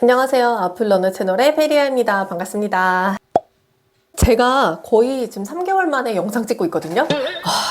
안녕하세요. 아플러너 채널의 페리아입니다. 반갑습니다. 제가 거의 지금 3개월 만에 영상 찍고 있거든요.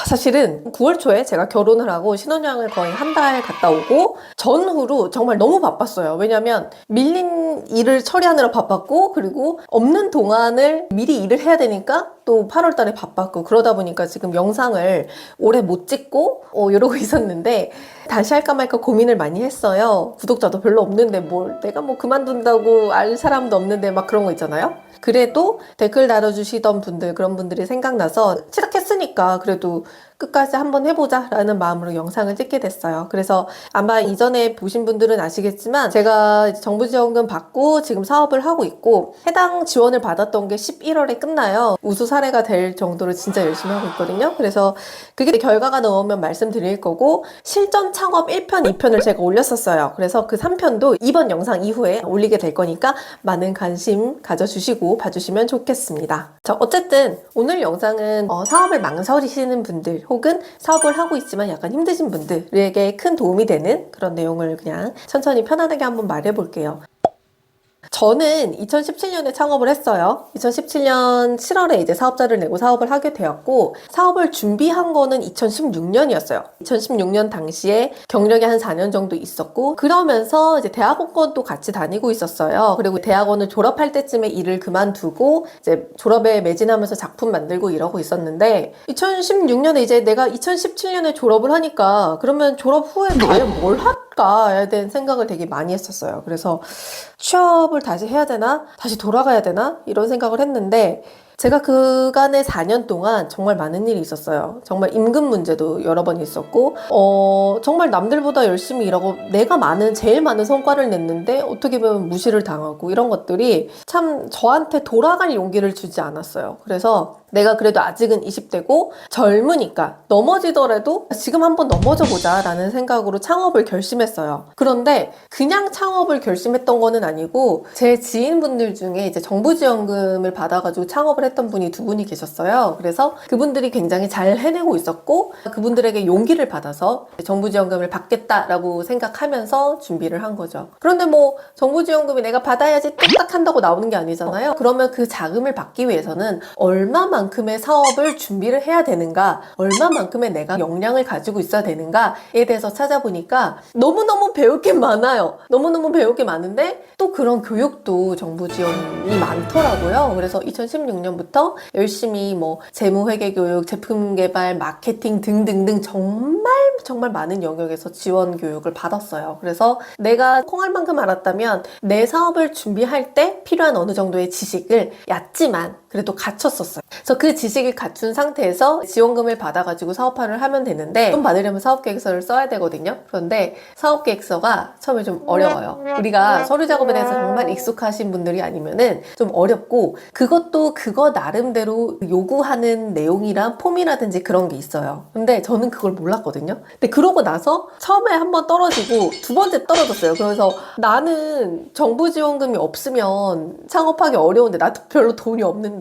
사실은 9월 초에 제가 결혼을 하고 신혼여행을 거의 한 달 갔다 오고 전후로 정말 너무 바빴어요. 왜냐면 밀린 일을 처리하느라 바빴고, 그리고 없는 동안을 미리 일을 해야 되니까 또 8월 달에 바빴고, 그러다 보니까 지금 영상을 오래 못 찍고 이러고 있었는데, 다시 할까 말까 고민을 많이 했어요. 구독자도 별로 없는데 내가 그만둔다고 알 사람도 없는데 막 그런 거 있잖아요. 그래도 댓글 달아주시던 분들, 그런 분들이 생각나서 시작했으니까 그래도 끝까지 한번 해보자 라는 마음으로 영상을 찍게 됐어요. 그래서 아마 이전에 보신 분들은 아시겠지만, 제가 정부 지원금 받고 지금 사업을 하고 있고, 해당 지원을 받았던 게 11월에 끝나요. 우수 사례가 될 정도로 진짜 열심히 하고 있거든요. 그래서 그게 결과가 나오면 말씀드릴 거고, 실전 창업 1편, 2편을 제가 올렸었어요. 그래서 그 3편도 이번 영상 이후에 올리게 될 거니까 많은 관심 가져주시고 봐주시면 좋겠습니다. 어쨌든 오늘 영상은 사업을 망설이시는 분들, 혹은 사업을 하고 있지만 약간 힘드신 분들에게 큰 도움이 되는 그런 내용을 그냥 천천히 편안하게 한번 말해 볼게요. 저는 2017년에 창업을 했어요. 2017년 7월에 이제 사업자를 내고 사업을 하게 되었고, 사업을 준비한 거는 2016년이었어요. 2016년 당시에 경력이 한 4년 정도 있었고, 그러면서 이제 대학원도 같이 다니고 있었어요. 그리고 대학원을 졸업할 때쯤에 일을 그만두고 이제 졸업에 매진하면서 작품 만들고 이러고 있었는데, 2016년에 이제 내가 2017년에 졸업을 하니까 그러면 졸업 후에 과연 뭘 할까에 대한 생각을 되게 많이 했었어요. 그래서 취업을 다시 해야 되나? 다시 돌아가야 되나? 이런 생각을 했는데, 제가 그간의 4년 동안 정말 많은 일이 있었어요. 정말 임금 문제도 여러 번 있었고, 정말 남들보다 열심히 일하고 내가 제일 많은 성과를 냈는데 어떻게 보면 무시를 당하고, 이런 것들이 참 저한테 돌아갈 용기를 주지 않았어요. 그래서 내가 그래도 아직은 20대고 젊으니까 넘어지더라도 지금 한번 넘어져 보자 라는 생각으로 창업을 결심했어요. 그런데 그냥 창업을 결심했던 거는 아니고, 제 지인분들 중에 이제 정부 지원금을 받아가지고 창업을 했던 분이 두 분이 계셨어요. 그래서 그분들이 굉장히 잘 해내고 있었고, 그분들에게 용기를 받아서 정부 지원금을 받겠다라고 생각하면서 준비를 한 거죠. 그런데 정부 지원금이 내가 받아야지 뚝딱 한다고 나오는 게 아니잖아요. 그러면 그 자금을 받기 위해서는 얼마만큼의 사업을 준비를 해야 되는가, 얼마만큼의 내가 역량을 가지고 있어야 되는가에 대해서 찾아보니까 너무너무 배울 게 많아요. 너무너무 배울 게 많은데 또 그런 교육도 정부 지원이 많더라고요. 그래서 2016년부터 열심히 재무회계 교육, 제품 개발, 마케팅 등등등 정말 많은 영역에서 지원 교육을 받았어요. 그래서 내가 콩알 만큼 알았다면 내 사업을 준비할 때 필요한 어느 정도의 지식을 얕지만 그래도 갖췄었어요. 그래서 그 지식을 갖춘 상태에서 지원금을 받아가지고 사업화를 하면 되는데, 돈 받으려면 사업계획서를 써야 되거든요. 그런데 사업계획서가 처음에 좀 어려워요. 우리가 서류 작업에 대해서 정말 익숙하신 분들이 아니면은 좀 어렵고, 그것도 그거 나름대로 요구하는 내용이랑 폼이라든지 그런 게 있어요. 근데 저는 그걸 몰랐거든요. 근데 그러고 나서 처음에 한번 떨어지고 두 번째 떨어졌어요. 그래서 나는 정부 지원금이 없으면 창업하기 어려운데, 나도 별로 돈이 없는데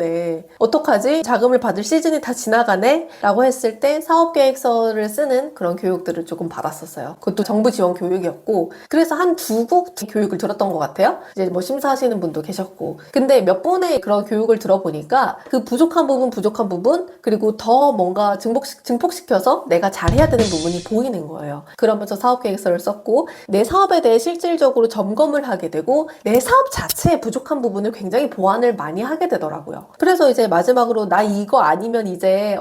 어떡하지? 자금을 받을 시즌이 다 지나가네? 라고 했을 때 사업계획서를 쓰는 그런 교육들을 조금 받았었어요. 그것도 정부 지원 교육이었고, 그래서 한 두 곡 교육을 들었던 것 같아요. 이제 심사하시는 분도 계셨고. 근데 몇 번의 그런 교육을 들어보니까 그 부족한 부분, 그리고 더 뭔가 증폭시켜서 내가 잘해야 되는 부분이 보이는 거예요. 그러면서 사업계획서를 썼고, 내 사업에 대해 실질적으로 점검을 하게 되고, 내 사업 자체의 부족한 부분을 굉장히 보완을 많이 하게 되더라고요. 그래서 이제 마지막으로 나 이거 아니면 이제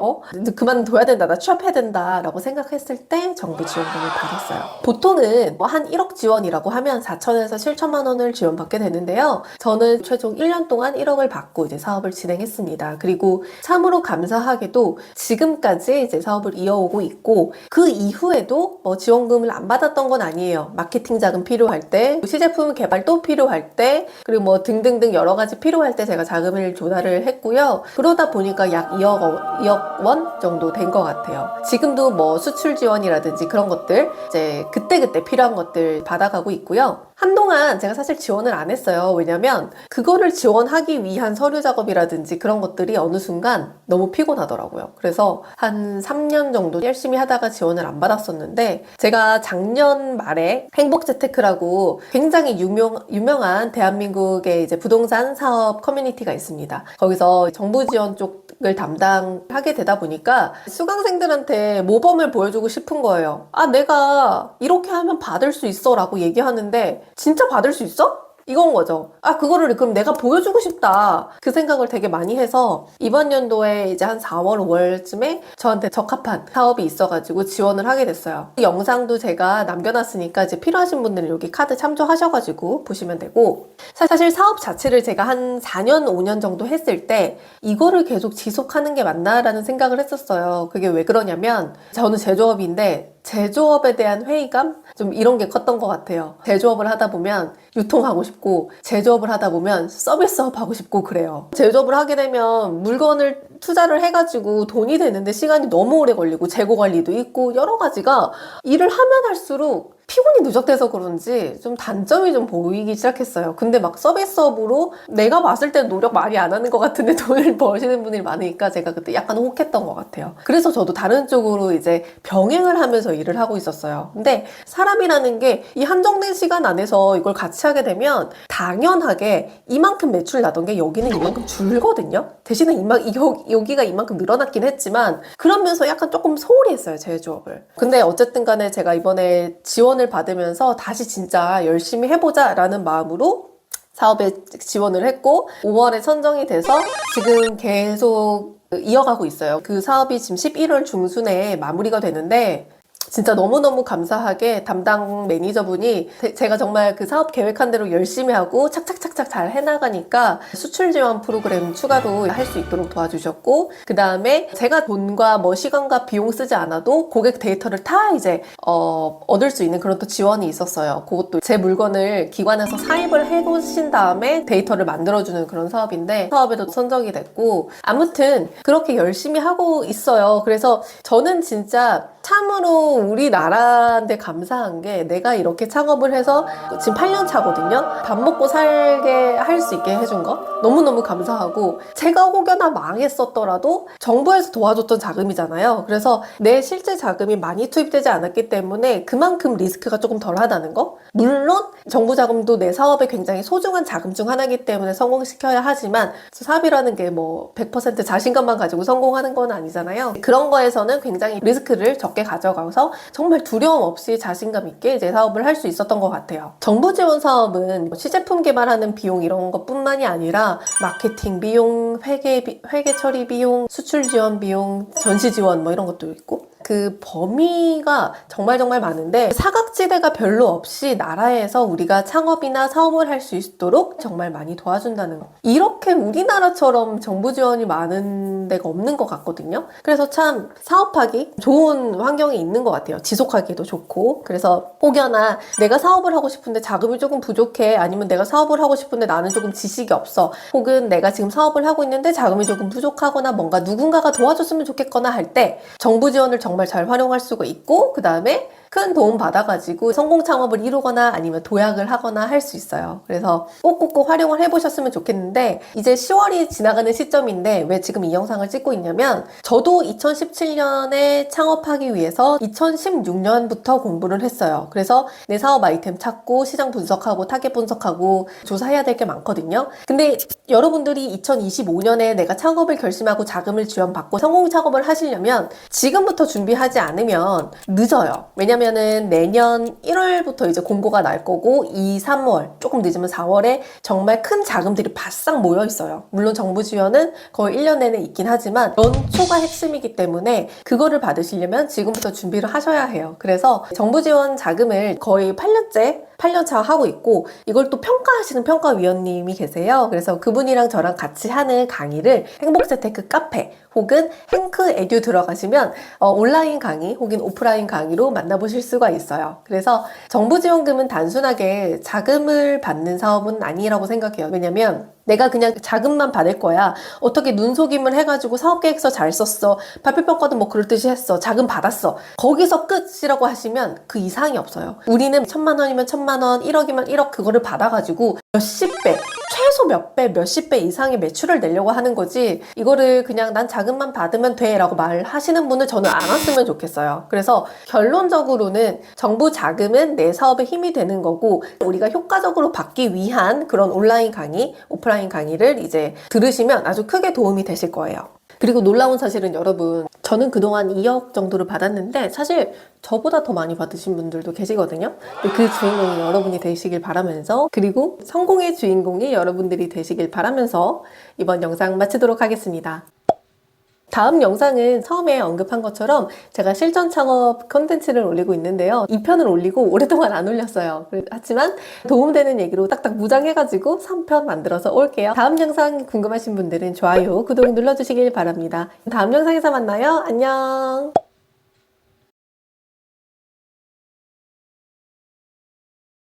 그만둬야 된다, 나 취업해야 된다 라고 생각했을 때 정부 지원금을 받았어요. 보통은 한 1억 지원이라고 하면 4천에서 7천만 원을 지원받게 되는데요. 저는 최종 1년 동안 1억을 받고 이제 사업을 진행했습니다. 그리고 참으로 감사하게도 지금까지 이제 사업을 이어오고 있고, 그 이후에도 지원금을 안 받았던 건 아니에요. 마케팅 자금 필요할 때, 시제품 개발도 필요할 때, 그리고 등등등 여러 가지 필요할 때 제가 자금을 조달을 했고요. 그러다 보니까 약 2억 원 정도 된 것 같아요. 지금도 수출 지원이라든지 그런 것들 이제 그때그때 필요한 것들 받아가고 있고요. 한동안 제가 사실 지원을 안 했어요. 왜냐면 그거를 지원하기 위한 서류 작업이라든지 그런 것들이 어느 순간 너무 피곤하더라고요. 그래서 한 3년 정도 열심히 하다가 지원을 안 받았었는데, 제가 작년 말에 행복재테크라고 굉장히 유명한 대한민국의 이제 부동산 사업 커뮤니티가 있습니다. 거기서 정부 지원 쪽을 담당하게 되다 보니까 수강생들한테 모범을 보여주고 싶은 거예요. 아, 내가 이렇게 하면 받을 수 있어 라고 얘기하는데 진짜 받을 수 있어? 이건 거죠. 아, 그거를 그럼 내가 보여주고 싶다. 그 생각을 되게 많이 해서 이번 연도에 이제 한 4월, 5월쯤에 저한테 적합한 사업이 있어가지고 지원을 하게 됐어요. 이 영상도 제가 남겨놨으니까 이제 필요하신 분들은 여기 카드 참조하셔가지고 보시면 되고, 사실 사업 자체를 제가 한 4년, 5년 정도 했을 때 이거를 계속 지속하는 게 맞나라는 생각을 했었어요. 그게 왜 그러냐면 저는 제조업인데 제조업에 대한 회의감? 좀 이런 게 컸던 것 같아요. 제조업을 하다 보면 유통하고 싶고, 제조업을 하다 보면 서비스업 하고 싶고 그래요. 제조업을 하게 되면 물건을 투자를 해가지고 돈이 되는데 시간이 너무 오래 걸리고, 재고 관리도 있고 여러 가지가 일을 하면 할수록 피곤이 누적돼서 그런지 좀 단점이 좀 보이기 시작했어요. 근데 막 서비스업으로 내가 봤을 때 노력 많이 안 하는 것 같은데 돈을 버시는 분이 많으니까 제가 그때 약간 혹했던 것 같아요. 그래서 저도 다른 쪽으로 이제 병행을 하면서 일을 하고 있었어요. 근데 사람이라는 게 이 한정된 시간 안에서 이걸 같이 하게 되면 당연하게 이만큼 매출 나던 게 여기는 이만큼 줄거든요. 대신에 여기가 이만큼 늘어났긴 했지만 그러면서 약간 조금 소홀히 했어요, 제조업을. 근데 어쨌든 간에 제가 이번에 지원을 받으면서 다시 진짜 열심히 해보자 라는 마음으로 사업에 지원을 했고, 5월에 선정이 돼서 지금 계속 이어가고 있어요. 그 사업이 지금 11월 중순에 마무리가 되는데, 진짜 너무너무 감사하게 담당 매니저분이 제가 정말 그 사업 계획한 대로 열심히 하고 착착착착 잘 해나가니까 수출 지원 프로그램 추가로 할 수 있도록 도와주셨고, 그 다음에 제가 돈과 뭐 시간과 비용 쓰지 않아도 고객 데이터를 다 이제 얻을 수 있는 그런 또 지원이 있었어요. 그것도 제 물건을 기관에서 사입을 해놓으신 다음에 데이터를 만들어주는 그런 사업인데, 사업에도 선정이 됐고, 아무튼 그렇게 열심히 하고 있어요. 그래서 저는 진짜 참으로 우리나라한테 감사한 게, 내가 이렇게 창업을 해서 지금 8년 차거든요. 밥 먹고 살게 할 수 있게 해준 거 너무너무 감사하고, 제가 혹여나 망했었더라도 정부에서 도와줬던 자금이잖아요. 그래서 내 실제 자금이 많이 투입되지 않았기 때문에 그만큼 리스크가 조금 덜하다는 거. 물론 정부 자금도 내 사업에 굉장히 소중한 자금 중 하나이기 때문에 성공시켜야 하지만, 사업이라는 게 뭐 100% 자신감만 가지고 성공하는 건 아니잖아요. 그런 거에서는 굉장히 리스크를 적게 가져가서 정말 두려움 없이 자신감 있게 이제 사업을 할 수 있었던 것 같아요. 정부 지원 사업은 시제품 개발하는 비용 이런 것뿐만이 아니라 마케팅 비용, 회계 처리 비용, 수출 지원 비용, 전시 지원 뭐 이런 것도 있고, 그 범위가 정말 많은데 사각지대가 별로 없이 나라에서 우리가 창업이나 사업을 할 수 있도록 정말 많이 도와준다는 거. 이렇게 우리나라처럼 정부 지원이 많은 데가 없는 것 같거든요. 그래서 참 사업하기 좋은 환경이 있는 것 같아요. 지속하기도 좋고. 그래서 혹여나 내가 사업을 하고 싶은데 자금이 조금 부족해, 아니면 내가 사업을 하고 싶은데 나는 조금 지식이 없어, 혹은 내가 지금 사업을 하고 있는데 자금이 조금 부족하거나 뭔가 누군가가 도와줬으면 좋겠거나 할 때 정부 지원을 정말 잘 활용할 수가 있고, 그 다음에 큰 도움 받아가지고 성공 창업을 이루거나 아니면 도약을 하거나 할 수 있어요. 그래서 꼭꼭꼭 활용을 해보셨으면 좋겠는데, 이제 10월이 지나가는 시점인데 왜 지금 이 영상을 찍고 있냐면, 저도 2017년에 창업하기 위해서 2016년부터 공부를 했어요. 그래서 내 사업 아이템 찾고 시장 분석하고 타겟 분석하고 조사해야 될 게 많거든요. 근데 여러분들이 2025년에 내가 창업을 결심하고 자금을 지원받고 성공 창업을 하시려면 지금부터 준비하지 않으면 늦어요. 왜냐면은 내년 1월부터 이제 공고가 날 거고, 2, 3월, 조금 늦으면 4월에 정말 큰 자금들이 바싹 모여 있어요. 물론 정부 지원은 거의 1년 내내 있긴 하지만 연초가 핵심이기 때문에 그거를 받으시려면 지금부터 준비를 하셔야 해요. 그래서 정부 지원 자금을 거의 8년차 하고 있고, 이걸 또 평가하시는 평가위원님이 계세요. 그래서 그분이랑 저랑 같이 하는 강의를 행복재테크 카페 혹은 행크 에듀 들어가시면 온라인 강의 혹은 오프라인 강의로 만나보실 수가 있어요. 그래서 정부 지원금은 단순하게 자금을 받는 사업은 아니라고 생각해요. 왜냐면 내가 그냥 자금만 받을 거야. 어떻게 눈속임을 해가지고 사업계획서 잘 썼어. 발표평가도 뭐 그럴듯이 했어. 자금 받았어. 거기서 끝이라고 하시면 그 이상이 없어요. 우리는 1,000만 원이면 1,000만 원, 1억이면 1억 그거를 받아가지고 몇십 배, 최소 몇 배, 몇십 배 이상의 매출을 내려고 하는 거지. 이거를 그냥 난 자금만 받으면 돼 라고 말하시는 분은 저는 안 왔으면 좋겠어요. 그래서 결론적으로는 정부 자금은 내 사업에 힘이 되는 거고 우리가 효과적으로 받기 위한 그런 온라인 강의, 오프라인 강의를 이제 들으시면 아주 크게 도움이 되실 거예요. 그리고 놀라운 사실은 여러분, 저는 그동안 2억 정도를 받았는데 사실 저보다 더 많이 받으신 분들도 계시거든요. 그 주인공이 여러분이 되시길 바라면서, 그리고 성공의 주인공이 여러분들이 되시길 바라면서 이번 영상 마치도록 하겠습니다. 다음 영상은 처음에 언급한 것처럼 제가 실전 창업 컨텐츠를 올리고 있는데요. 2편을 올리고 오랫동안 안 올렸어요. 하지만 도움되는 얘기로 딱딱 무장해가지고 3편 만들어서 올게요. 다음 영상 궁금하신 분들은 좋아요, 구독 눌러주시길 바랍니다. 다음 영상에서 만나요. 안녕!